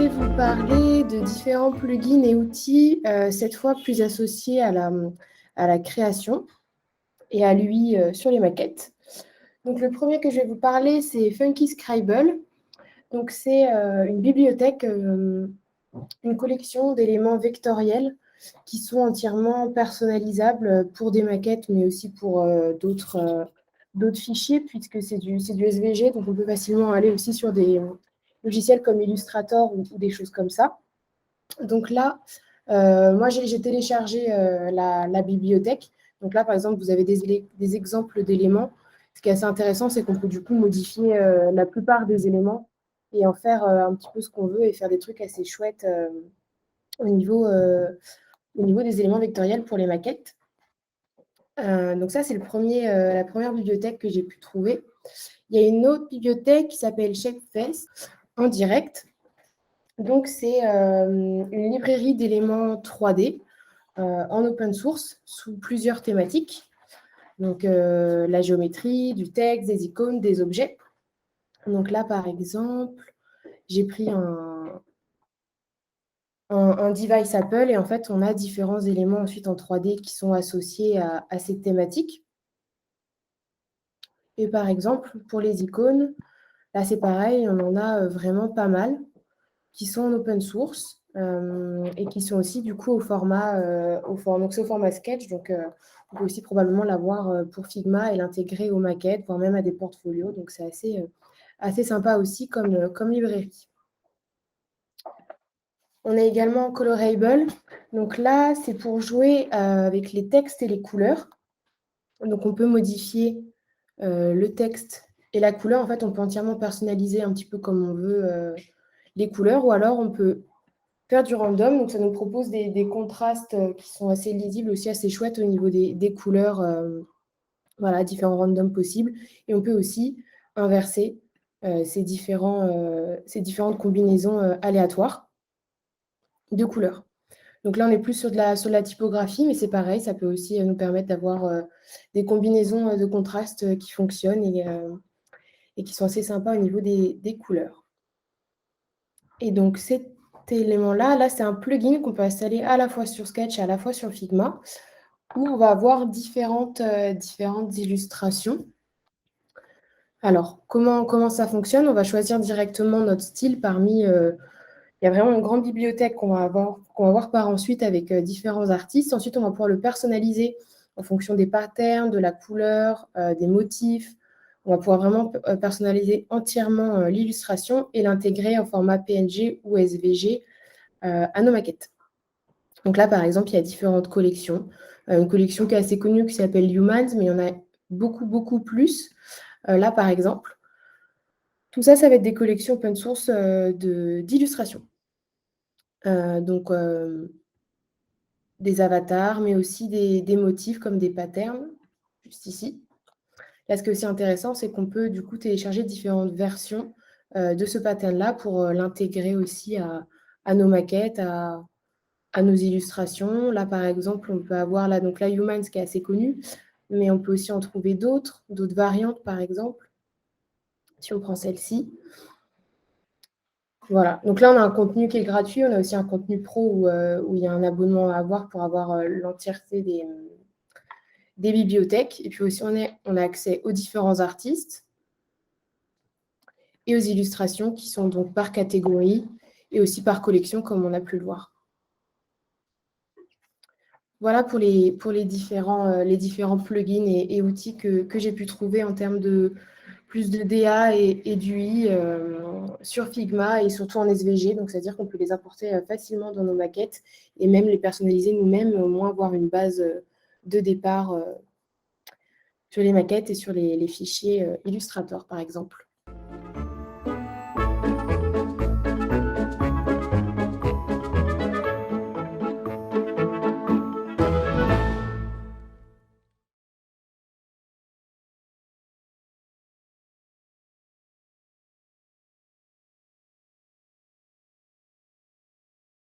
vais vous parler de différents plugins et outils, cette fois plus associés à la création et à l'UI sur les maquettes. Donc le premier que je vais vous parler, c'est Funky Scribble. Donc c'est une bibliothèque, une collection d'éléments vectoriels qui sont entièrement personnalisables pour des maquettes, mais aussi pour d'autres fichiers, puisque c'est du SVG, donc on peut facilement aller aussi sur des logiciels comme Illustrator ou des choses comme ça. Donc là, moi, j'ai téléchargé la bibliothèque. Donc là, par exemple, vous avez des exemples d'éléments. Ce qui est assez intéressant, c'est qu'on peut du coup modifier la plupart des éléments et en faire un petit peu ce qu'on veut et faire des trucs assez chouettes au niveau des éléments vectoriels pour les maquettes. Donc ça, c'est la première bibliothèque que j'ai pu trouver. Il y a une autre bibliothèque qui s'appelle Shapeface en direct. Donc, c'est une librairie d'éléments 3D en open source sous plusieurs thématiques. Donc, la géométrie, du texte, des icônes, des objets. Donc là, par exemple, j'ai pris un device Apple et en fait, on a différents éléments ensuite en 3D qui sont associés à cette thématique. Et par exemple, pour les icônes, là, c'est pareil, on en a vraiment pas mal qui sont en open source et qui sont aussi du coup au format Sketch. Donc, on peut aussi probablement l'avoir pour Figma et l'intégrer aux maquettes, voire même à des portfolios. Donc, c'est assez sympa aussi comme librairie. On a également Colorable. Donc là, c'est pour jouer avec les textes et les couleurs. Donc, on peut modifier le texte et la couleur. En fait, on peut entièrement personnaliser un petit peu comme on veut les couleurs, ou alors on peut faire du random. Donc, ça nous propose des contrastes qui sont assez lisibles, aussi assez chouettes au niveau des couleurs. Voilà, différents randoms possibles. Et on peut aussi inverser ces différentes combinaisons aléatoires de couleurs. Donc là, on est plus sur la typographie, mais c'est pareil, ça peut aussi nous permettre d'avoir des combinaisons de contrastes qui fonctionnent et qui sont assez sympas au niveau des couleurs. Et donc, cet élément-là, c'est un plugin qu'on peut installer à la fois sur Sketch et à la fois sur Figma, où on va avoir différentes illustrations. Alors, comment ça fonctionne? On va choisir directement notre style parmi... il y a vraiment une grande bibliothèque qu'on va voir par ensuite avec différents artistes. Ensuite, on va pouvoir le personnaliser en fonction des patterns, de la couleur, des motifs. On va pouvoir vraiment personnaliser entièrement l'illustration et l'intégrer en format PNG ou SVG à nos maquettes. Donc là, par exemple, il y a différentes collections. Une collection qui est assez connue qui s'appelle Humans, mais il y en a beaucoup, beaucoup plus. Là, par exemple, tout ça, ça va être des collections open source d'illustrations. Donc, des avatars, mais aussi des motifs comme des patterns, juste ici. Là, ce qui est aussi intéressant, c'est qu'on peut du coup télécharger différentes versions de ce pattern-là pour l'intégrer aussi à nos maquettes, à nos illustrations. Là, par exemple, on peut avoir là, donc la Humans qui est assez connue, mais on peut aussi en trouver d'autres variantes, par exemple. Si on prend celle-ci. Voilà. Donc là, on a un contenu qui est gratuit. On a aussi un contenu pro où il y a un abonnement à avoir pour avoir l'entièreté des bibliothèques. Et puis aussi, on a accès aux différents artistes et aux illustrations qui sont donc par catégorie et aussi par collection, comme on a pu le voir. Voilà pour les différents plugins et outils que j'ai pu trouver en termes de plus de DA et d'UI sur Figma et surtout en SVG. Donc, c'est-à-dire qu'on peut les importer facilement dans nos maquettes et même les personnaliser nous-mêmes, au moins avoir une base de départ sur les maquettes et sur les fichiers Illustrator, par exemple.